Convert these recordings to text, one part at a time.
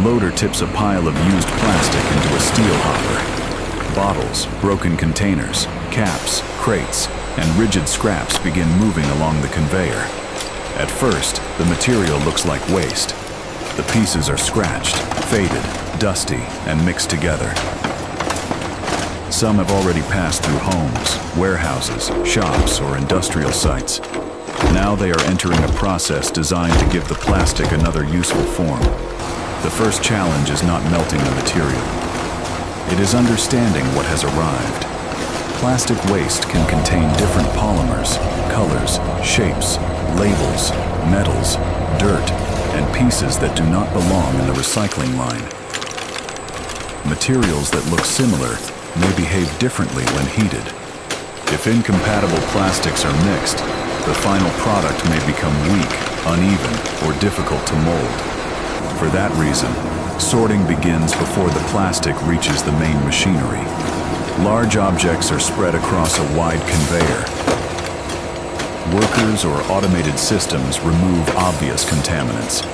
loader tips a pile of used plastic into a steel hopper. Bottles, broken containers, caps, crates, and rigid scraps begin moving along the conveyor. At first, the material looks like waste. The pieces are scratched, faded, dusty, and mixed together. Some have already passed through homes, warehouses, shops, or industrial sites. Now they are entering a process designed to give the plastic another useful form. The first challenge is not melting the material. It is understanding what has arrived. Plastic waste can contain different polymers, colors, shapes, labels, metals, dirt, and pieces that do not belong in the recycling line. Materials that look similar may behave differently when heated. If incompatible plastics are mixed, the final product may become weak, uneven, or difficult to mold. For that reason, sorting begins before the plastic reaches the main machinery. Large objects are spread across a wide conveyor. Workers or automated systems remove obvious contaminants.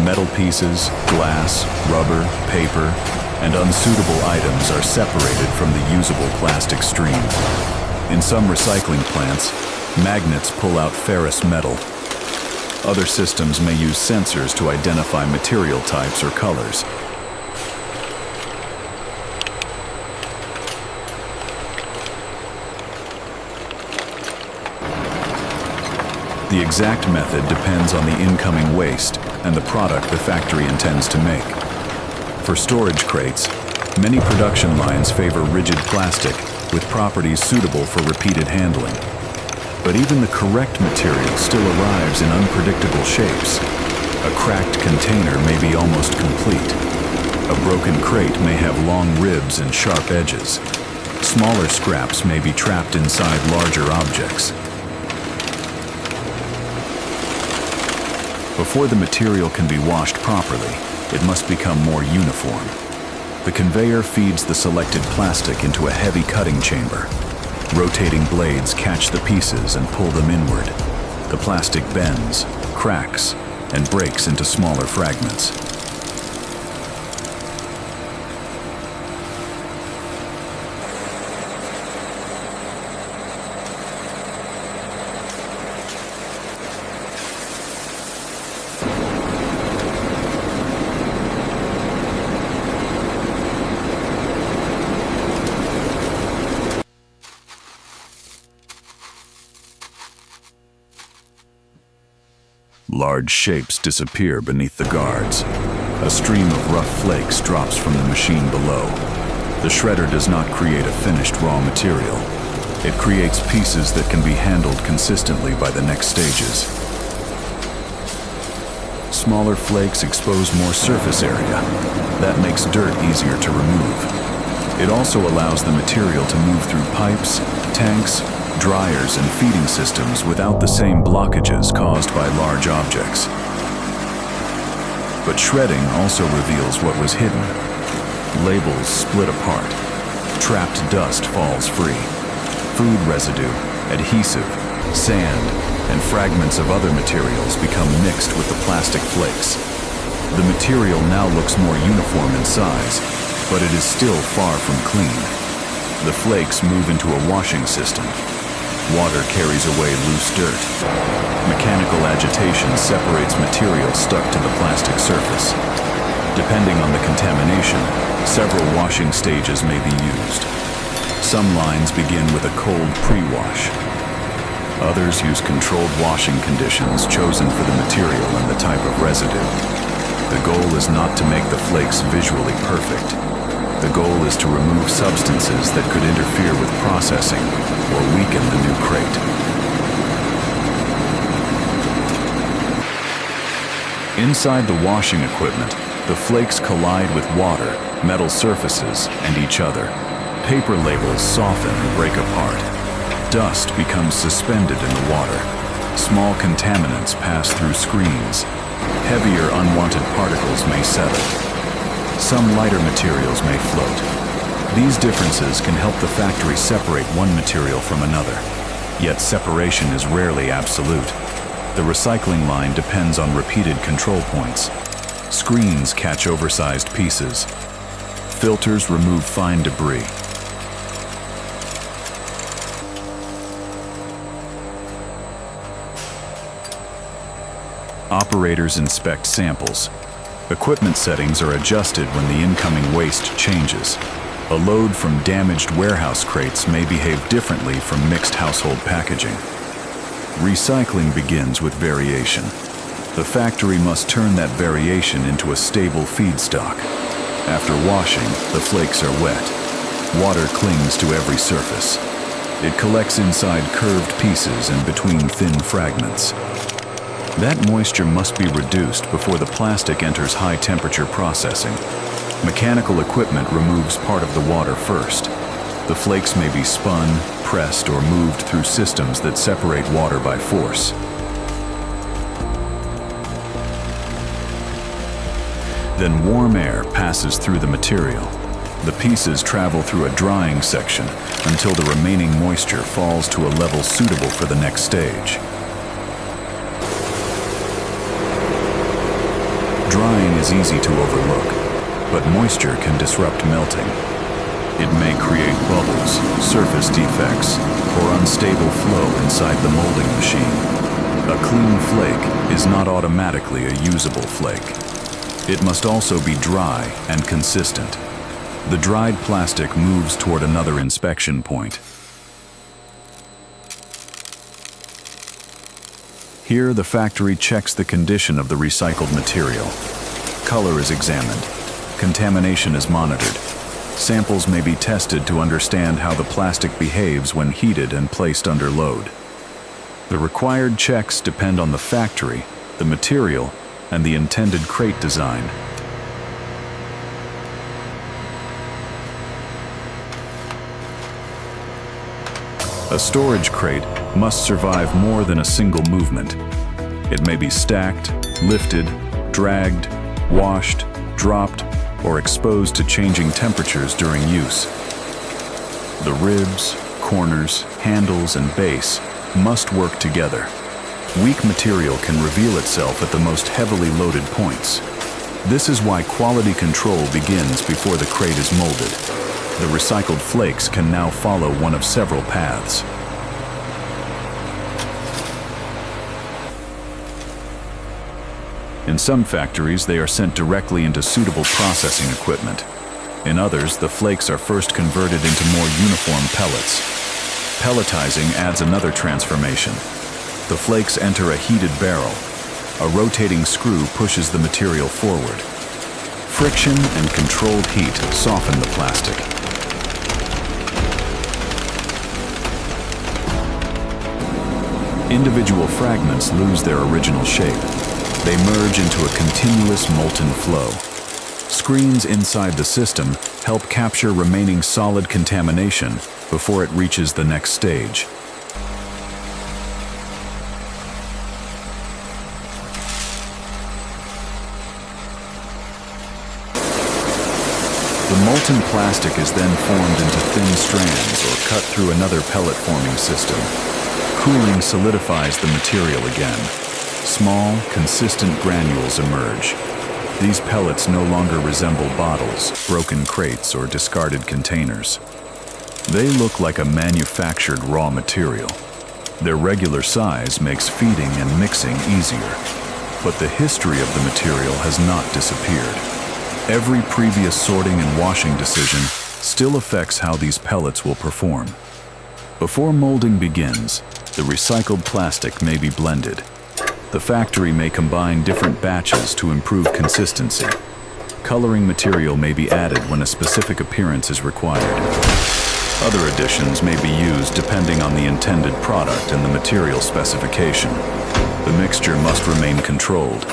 Metal pieces, glass, rubber, paper, and unsuitable items are separated from the usable plastic stream. In some recycling plants, magnets pull out ferrous metal. Other systems may use sensors to identify material types or colors. The exact method depends on the incoming waste and the product the factory intends to make. For storage crates, many production lines favor rigid plastic with properties suitable for repeated handling. But even the correct material still arrives in unpredictable shapes. A cracked container may be almost complete. A broken crate may have long ribs and sharp edges. Smaller scraps may be trapped inside larger objects. Before the material can be washed properly, it must become more uniform. The conveyor feeds the selected plastic into a heavy cutting chamber. Rotating blades catch the pieces and pull them inward. The plastic bends, cracks, and breaks into smaller fragments. Large shapes disappear beneath the guards. A stream of rough flakes drops from the machine below. The shredder does not create a finished raw material. It creates pieces that can be handled consistently by the next stages. Smaller flakes expose more surface area. That makes dirt easier to remove. It also allows the material to move through pipes, tanks, dryers, and feeding systems without the same blockages caused by large objects. But shredding also reveals what was hidden. Labels split apart. Trapped dust falls free. Food residue, adhesive, sand, and fragments of other materials become mixed with the plastic flakes. The material now looks more uniform in size, but it is still far from clean. The flakes move into a washing system. Water carries away loose dirt. Mechanical agitation separates material stuck to the plastic surface. Depending on the contamination, several washing stages may be used. Some lines begin with a cold pre-wash. Others use controlled washing conditions chosen for the material and the type of residue. The goal is not to make the flakes visually perfect. The goal is to remove substances that could interfere with processing or weaken the new crate. Inside the washing equipment, the flakes collide with water, metal surfaces, and each other. Paper labels soften and break apart. Dust becomes suspended in the water. Small contaminants pass through screens. Heavier unwanted particles may settle. Some lighter materials may float. These differences can help the factory separate one material from another. Yet separation is rarely absolute. The recycling line depends on repeated control points. Screens catch oversized pieces. Filters remove fine debris. Operators inspect samples. Equipment settings are adjusted when the incoming waste changes. A load from damaged warehouse crates may behave differently from mixed household packaging. Recycling begins with variation. The factory must turn that variation into a stable feedstock. After washing, the flakes are wet. Water clings to every surface. It collects inside curved pieces and between thin fragments. That moisture must be reduced before the plastic enters high-temperature processing. Mechanical equipment removes part of the water first. The flakes may be spun, pressed, or moved through systems that separate water by force. Then warm air passes through the material. The pieces travel through a drying section until the remaining moisture falls to a level suitable for the next stage. Drying is easy to overlook, but moisture can disrupt melting. It may create bubbles, surface defects, or unstable flow inside the molding machine. A clean flake is not automatically a usable flake. It must also be dry and consistent. The dried plastic moves toward another inspection point. Here, the factory checks the condition of the recycled material. Color is examined. Contamination is monitored. Samples may be tested to understand how the plastic behaves when heated and placed under load. The required checks depend on the factory, the material, and the intended crate design. A storage crate must survive more than a single movement. It may be stacked, lifted, dragged, washed, dropped, or exposed to changing temperatures during use. The ribs, corners, handles, and base must work together. Weak material can reveal itself at the most heavily loaded points. This is why quality control begins before the crate is molded. The recycled flakes can now follow one of several paths. In some factories, they are sent directly into suitable processing equipment. In others, the flakes are first converted into more uniform pellets. Pelletizing adds another transformation. The flakes enter a heated barrel. A rotating screw pushes the material forward. Friction and controlled heat soften the plastic. Individual fragments lose their original shape. They merge into a continuous molten flow. Screens inside the system help capture remaining solid contamination before it reaches the next stage. The molten plastic is then formed into thin strands or cut through another pellet forming system. Cooling solidifies the material again. Small, consistent granules emerge. These pellets no longer resemble bottles, broken crates, or discarded containers. They look like a manufactured raw material. Their regular size makes feeding and mixing easier. But the history of the material has not disappeared. Every previous sorting and washing decision still affects how these pellets will perform. Before molding begins, the recycled plastic may be blended. The factory may combine different batches to improve consistency. Coloring material may be added when a specific appearance is required. Other additions may be used depending on the intended product and the material specification. The mixture must remain controlled.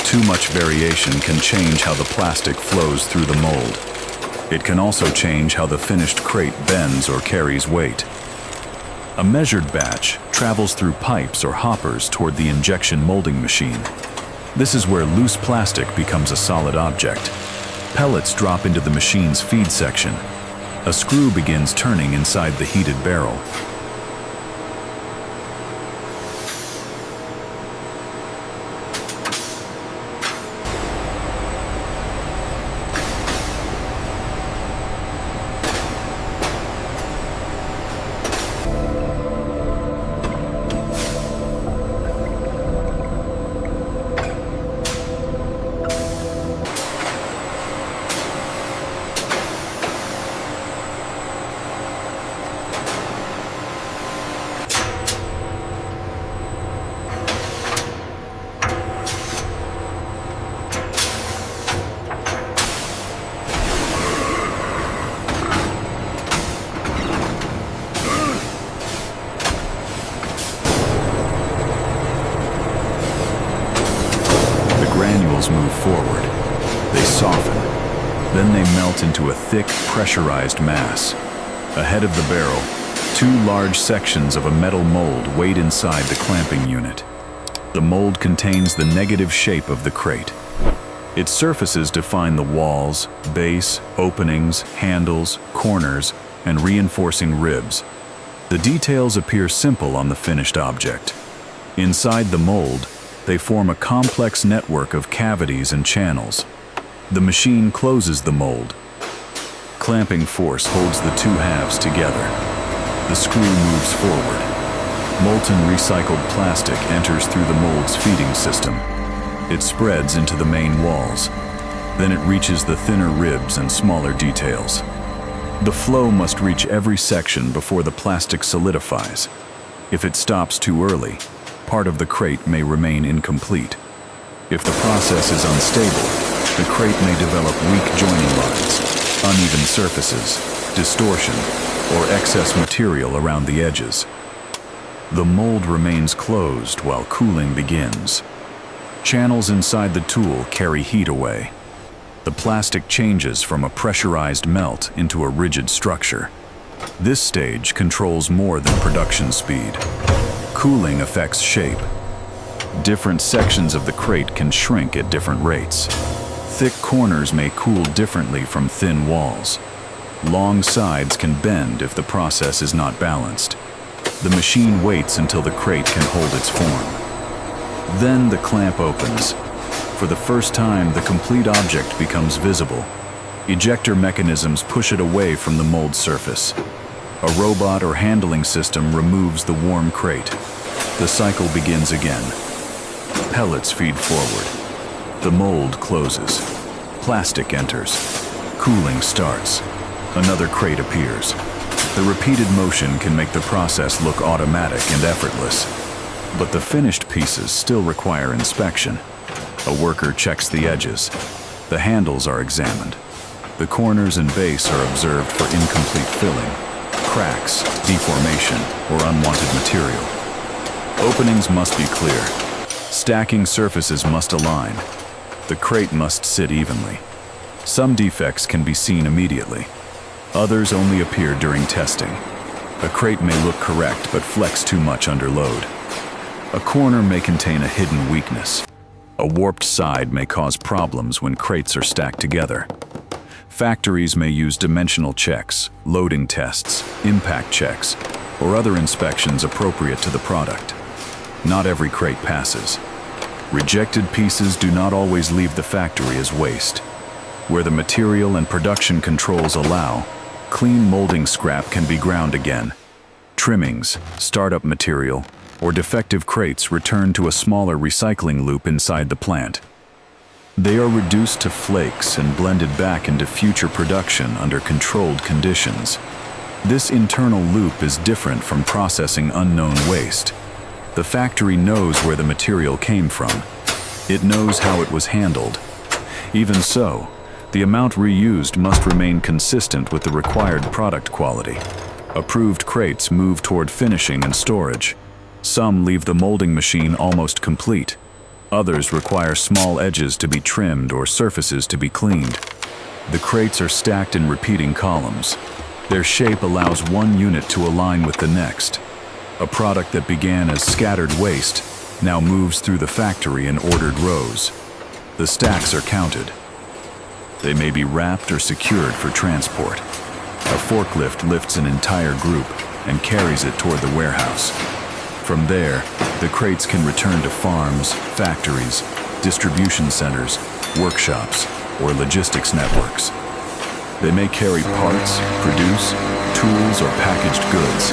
Too much variation can change how the plastic flows through the mold. It can also change how the finished crate bends or carries weight. A measured batch travels through pipes or hoppers toward the injection molding machine. This is where loose plastic becomes a solid object. Pellets drop into the machine's feed section. A screw begins turning inside the heated barrel. Then they melt into a thick, pressurized mass. Ahead of the barrel, two large sections of a metal mold wait inside the clamping unit. The mold contains the negative shape of the crate. Its surfaces define the walls, base, openings, handles, corners, and reinforcing ribs. The details appear simple on the finished object. Inside the mold, they form a complex network of cavities and channels. The machine closes the mold. Clamping force holds the two halves together. The screw moves forward. Molten recycled plastic enters through the mold's feeding system. It spreads into the main walls. Then it reaches the thinner ribs and smaller details. The flow must reach every section before the plastic solidifies. If it stops too early, part of the crate may remain incomplete. If the process is unstable, the crate may develop weak joining lines, uneven surfaces, distortion, or excess material around the edges. The mold remains closed while cooling begins. Channels inside the tool carry heat away. The plastic changes from a pressurized melt into a rigid structure. This stage controls more than production speed. Cooling affects shape. Different sections of the crate can shrink at different rates. Thick corners may cool differently from thin walls. Long sides can bend if the process is not balanced. The machine waits until the crate can hold its form. Then the clamp opens. For the first time, the complete object becomes visible. Ejector mechanisms push it away from the mold surface. A robot or handling system removes the warm crate. The cycle begins again. Pellets feed forward. The mold closes. Plastic enters. Cooling starts. Another crate appears. The repeated motion can make the process look automatic and effortless. But the finished pieces still require inspection. A worker checks the edges. The handles are examined. The corners and base are observed for incomplete filling, cracks, deformation, or unwanted material. Openings must be clear. Stacking surfaces must align. The crate must sit evenly. Some defects can be seen immediately. Others only appear during testing. A crate may look correct but flex too much under load. A corner may contain a hidden weakness. A warped side may cause problems when crates are stacked together. Factories may use dimensional checks, loading tests, impact checks, or other inspections appropriate to the product. Not every crate passes. Rejected pieces do not always leave the factory as waste. Where the material and production controls allow, clean molding scrap can be ground again. Trimmings, startup material, or defective crates return to a smaller recycling loop inside the plant. They are reduced to flakes and blended back into future production under controlled conditions. This internal loop is different from processing unknown waste. The factory knows where the material came from. It knows how it was handled. Even so, the amount reused must remain consistent with the required product quality. Approved crates move toward finishing and storage. Some leave the molding machine almost complete. Others require small edges to be trimmed or surfaces to be cleaned. The crates are stacked in repeating columns. Their shape allows one unit to align with the next. A product that began as scattered waste now moves through the factory in ordered rows. The stacks are counted. They may be wrapped or secured for transport. A forklift lifts an entire group and carries it toward the warehouse. From there, the crates can return to farms, factories, distribution centers, workshops, or logistics networks. They may carry parts, produce, tools, or packaged goods.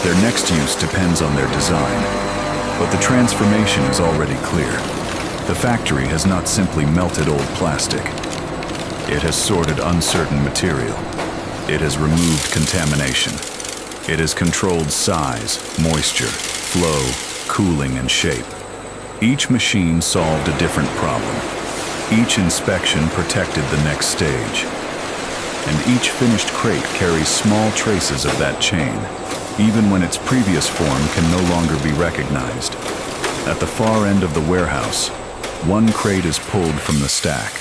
Their next use depends on their design. But the transformation is already clear. The factory has not simply melted old plastic. It has sorted uncertain material. It has removed contamination. It has controlled size, moisture, flow, cooling, and shape. Each machine solved a different problem. Each inspection protected the next stage. And each finished crate carries small traces of that chain, even when its previous form can no longer be recognized. At the far end of the warehouse, one crate is pulled from the stack.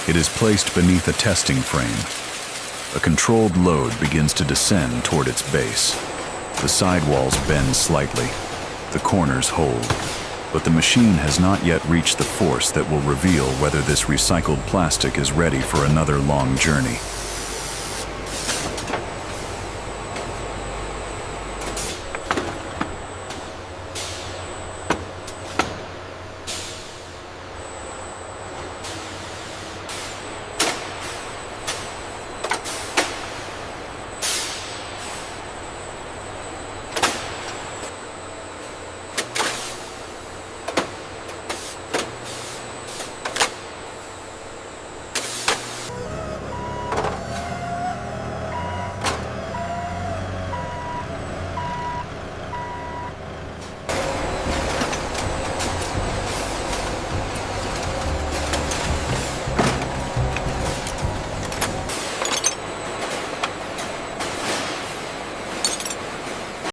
It is placed beneath a testing frame. A controlled load begins to descend toward its base. The sidewalls bend slightly. The corners hold. But the machine has not yet reached the force that will reveal whether this recycled plastic is ready for another long journey.